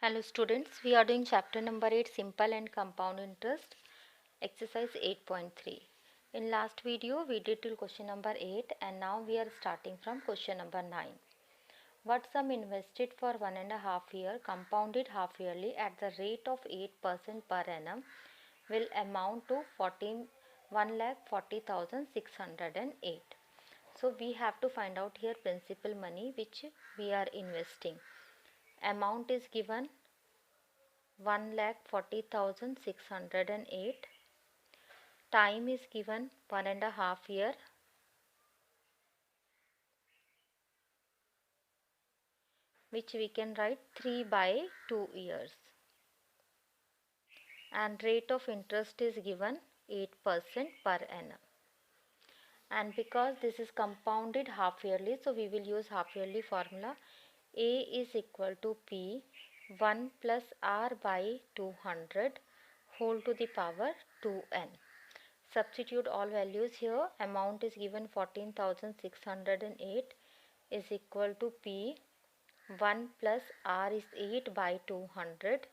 Hello students, we are doing chapter number 8 simple and compound interest exercise 8.3. In last video we did till question number 8 and now we are starting from question number 9. What sum invested for 1.5 year compounded half yearly at the rate of 8% per annum will amount to 1,40,608. So we have to find out here principal money which we are investing. Amount is given 1,40,608. Time is given 1.5 year. Which we can write 3 by 2 years. And rate of interest is given 8% per annum. And because this is compounded half yearly, so we will use half yearly formula. A is equal to P 1 plus R by 200 whole to the power 2n. Substitute all values here. Amount is given 14,608 is equal to P 1 plus R is 8 by 200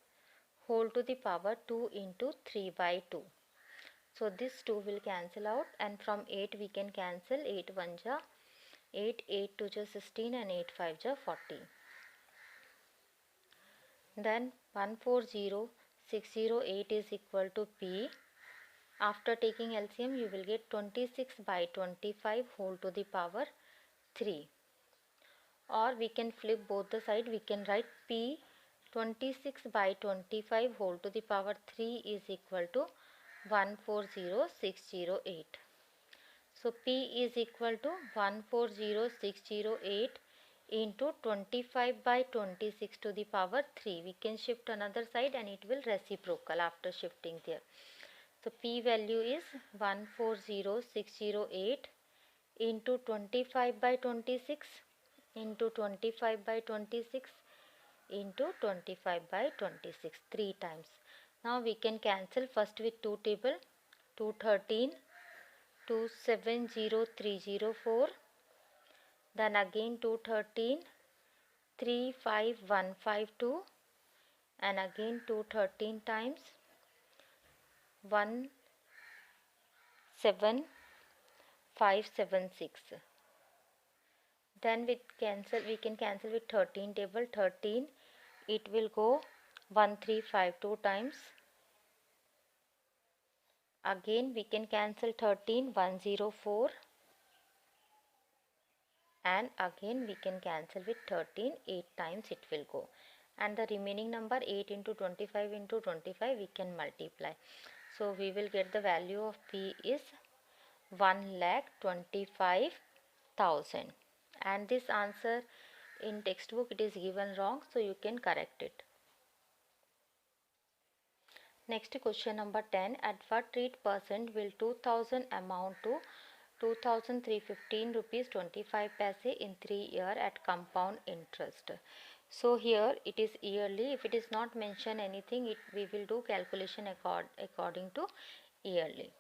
whole to the power 2 into 3 by 2. So this 2 will cancel out and from 8 we can cancel 8 1 ja 8, 8 2 ja 16 and 8 5 ja 40. Then 140,608 is equal to P. After taking LCM you will get 26 by 25 whole to the power 3. Or we can flip both the side, we can write P 26 by 25 whole to the power 3 is equal to 140,608. So P is equal to 140,608 into 25 by 26 to the power 3. We can shift another side and it will reciprocal after shifting there. So P value is 140,608 into 25 by 26 into 25 by 26 into 25 by 26 3 times. Now we can cancel first with 2 table 213 270304, then again 213 35152 and again 213 times 17576. Then we can cancel with 13 table 13, it will go 1352 times. Again we can cancel 13 104 and again we can cancel with 13 8 times it will go, and the remaining number 8 into 25 into 25 we can multiply. So we will get the value of P is 1,25,000, and this answer in textbook it is given wrong, so you can correct it. Next question number 10. At what rate percent will 2000 amount to 2,315 rupees 25 paise in 3 year at compound interest? So here it is yearly. If it is not mentioned anything, we will do calculation according to yearly.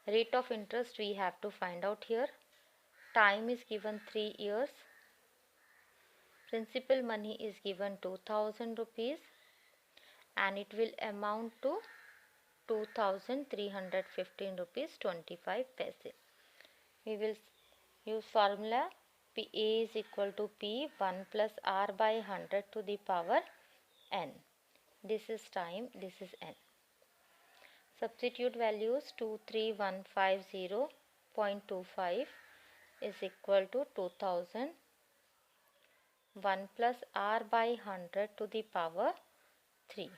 Rate of interest we have to find out here. Time is given 3 years. Principal money is given 2,000 rupees and it will amount to 2,315 rupees 25 paise. We will use formula P A is equal to P 1 plus R by 100 to the power n. This is time, this is n. Substitute values 23150.25 is equal to 2000 1 plus R by 100 to the power 3.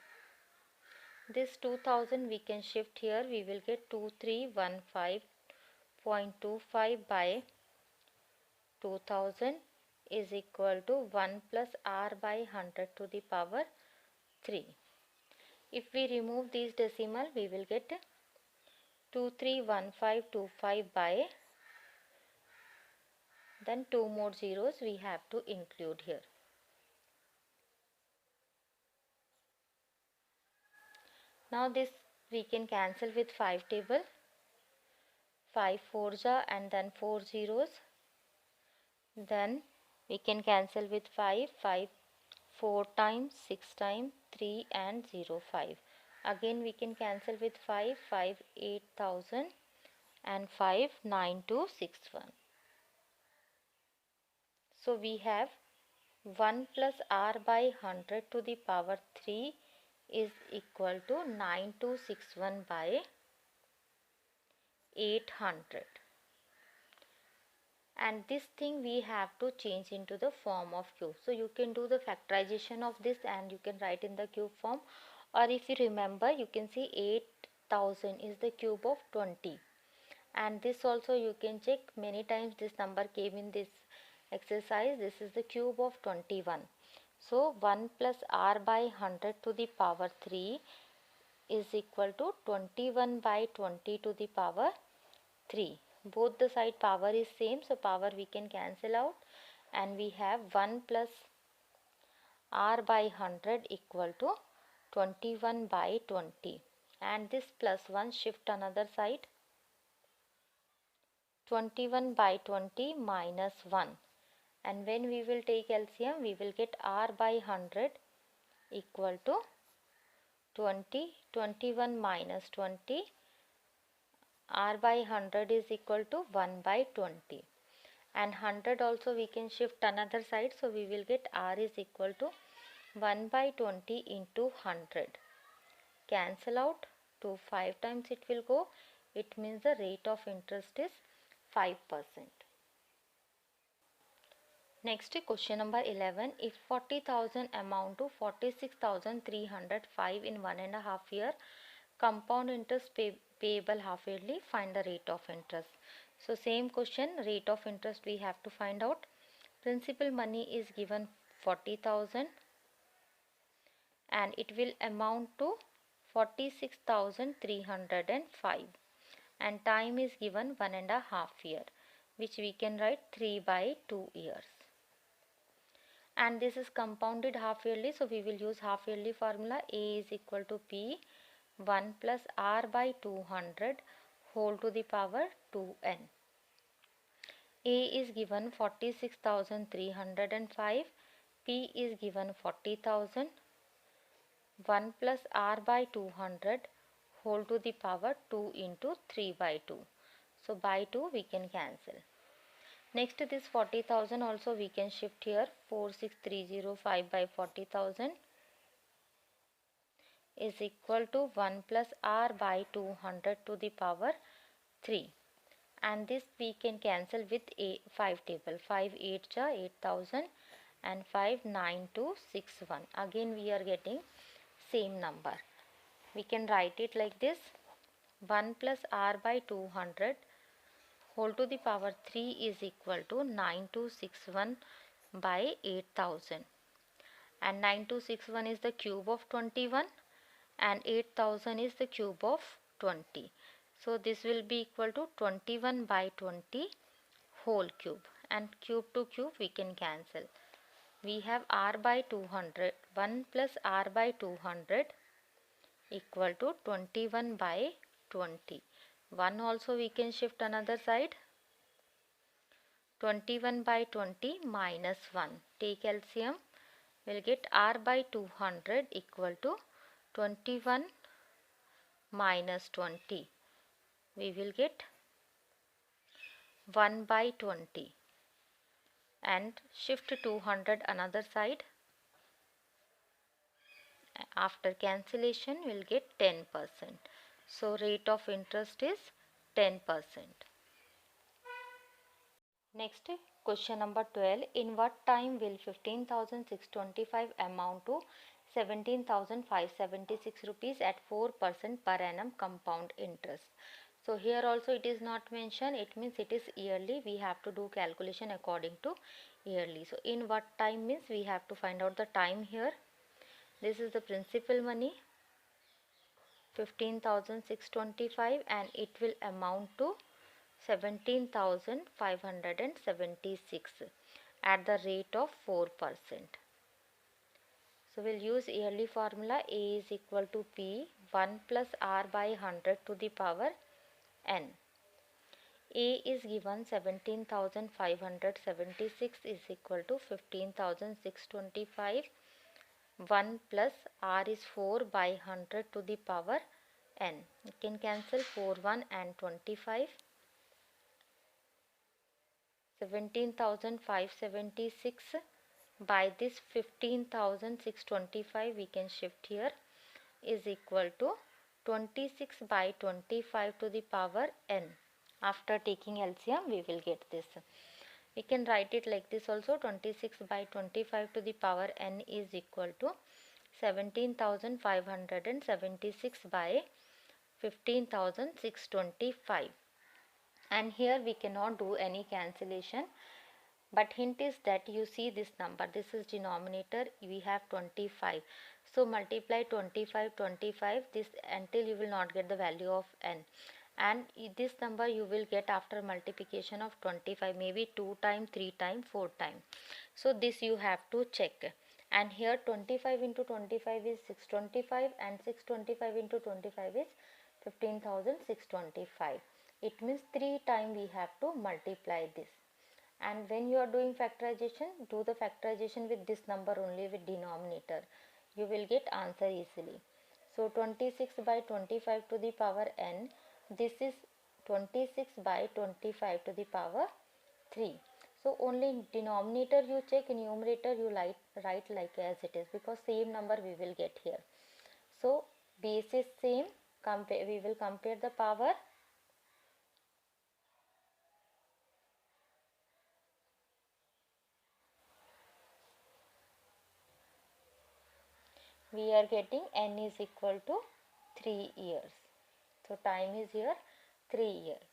This 2000 we can shift here, we will get 2315.25 by 2000 is equal to 1 plus R by 100 to the power 3. If we remove these decimal, we will get 231525 by, then 2 more zeros we have to include here. Now this we can cancel with 5 table, 5 4 ja and then 4 zeros. Then we can cancel with 5 4 times, 6 times, 3 and 0, 5. Again we can cancel with 5, 5, 8000 and 5, 9261. So we have 1 plus r by 100 to the power 3 is equal to 9261 by 800. And this thing we have to change into the form of cube. So you can do the factorization of this and you can write in the cube form, or if you remember you can see 8000 is the cube of 20, and this also you can check many times this number came in this exercise. This is the cube of 21. So 1 plus r by 100 to the power 3 is equal to 21 by 20 to the power 3. Both the side power is same, so power we can cancel out, and we have 1 plus r by 100 equal to 21 by 20, and this plus 1 shift another side. 21 by 20 minus 1, and when we will take LCM we will get r by 100 equal to 20. 21 minus 20, r by 100 is equal to 1 by 20, and 100 also we can shift another side, so we will get r is equal to 1 by 20 into 100. Cancel out, to 5 times it will go. It means the rate of interest is 5%. Next, question number 11. If 40,000 amount to 46,305 in 1.5 year, compound interest payable half yearly, find the rate of interest. So same question, rate of interest we have to find out. Principal money is given 40,000 and it will amount to 46,305, and time is given 1.5 year, which we can write 3 by 2 years. And this is compounded half yearly, so we will use half yearly formula. A is equal to P 1 plus R by 200 whole to the power 2n. A is given 46,305, P is given 40,000. 1 plus R by 200 whole to the power 2 into 3 by 2. So by 2 we can cancel. Next, this 40,000 also we can shift here. 46305 by 40,000 is equal to 1 plus r by 200 to the power 3, and this we can cancel with a 5 table. 5 8 ja 8000 and 5 9261. Again we are getting same number. We can write it like this: 1 plus r by 200 whole to the power 3 is equal to 9261 by 8000, and 9261 is the cube of 21 and 8000 is the cube of 20. So this will be equal to 21 by 20 whole cube, and cube to cube we can cancel. We have r by 200, 1 plus r by 200 equal to 21 by 20. 1 also we can shift another side. 21 by 20 minus 1. Take LCM. We'll get r by 200 equal to 21 minus 20. We will get 1 by 20. And shift 200 another side. After cancellation we'll get 10%. So rate of interest is 10%. Next, question number 12. In what time will 15,625 amount to 17,576 rupees at 4% per annum compound interest? So here also it is not mentioned. It means it is yearly. We have to do calculation according to yearly. So in what time means we have to find out the time here. This is the principal money 15,625 and it will amount to 17,576 at the rate of 4%. So we'll use yearly formula. A is equal to P 1 plus R by 100 to the power n. A is given 17,576 is equal to 15,625 1 plus r is 4 by 100 to the power n. You can cancel 4 1 and 25. 17,576 by this 15,625 we can shift here is equal to 26 by 25 to the power n. After taking LCM we will get this. We can write it like this also. 26 by 25 to the power n is equal to 17,576 by 15,625. And here we cannot do any cancellation, but hint is that you see this number, this is denominator, we have 25, so multiply 25 this until you will not get the value of n, and this number you will get after multiplication of 25, maybe 2 times, 3 times, 4 times. So this you have to check. And here 25 into 25 is 625 and 625 into 25 is 15,625. It means 3 times we have to multiply this. And when you are doing factorization, do the factorization with this number only, with denominator. You will get answer easily. So 26 by 25 to the power n, this is 26 by 25 to the power 3. So only denominator you check, numerator you write like as it is, because same number we will get here. So base is same, we will compare the power. We are getting n is equal to 3 years. So time is here 3 years.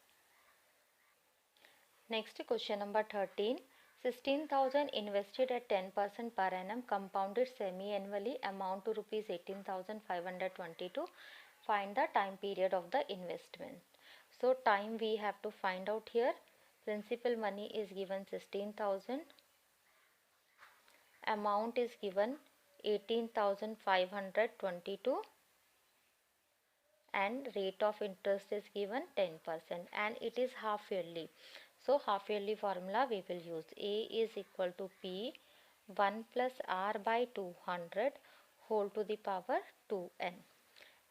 Next question number 13. 16,000 invested at 10% per annum compounded semi-annually amount to rupees 18,522. Find the time period of the investment. So time we have to find out here. Principal money is given 16,000. Amount is given 18,522 and rate of interest is given 10% and it is half yearly. So half yearly formula we will use. A is equal to P 1 plus R by 200 whole to the power 2n.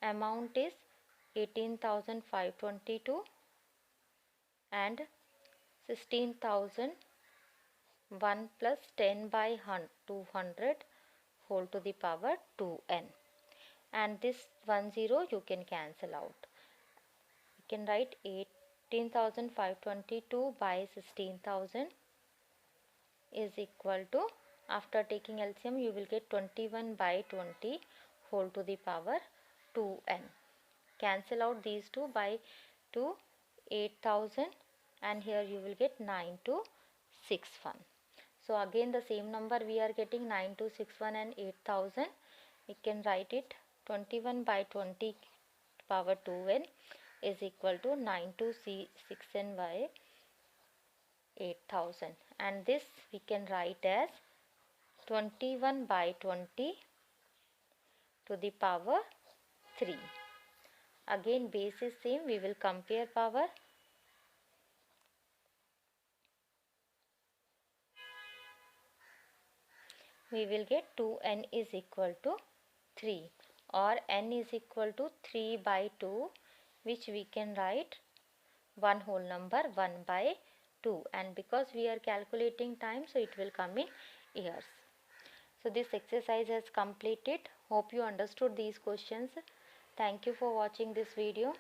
Amount is 18,522 and 16,000 1 plus 10 by 200 whole to the power 2n, and this 10 you can cancel out. You can write 18,522 by 16,000 is equal to, after taking LCM you will get 21 by 20 whole to the power 2n. Cancel out these two by 2, 8,000, and here you will get 9261. So again the same number we are getting 9261 and 8,000. We can write it 21 by 20 power 2n is equal to 9261 by 8,000, and this we can write as 21 by 20 to the power 3. Again base is same, we will compare power. We will get 2n is equal to 3, or n is equal to 3 by 2, which we can write one whole number 1 by 2, and because we are calculating time, so it will come in years. So this exercise has completed. Hope you understood these questions. Thank you for watching this video.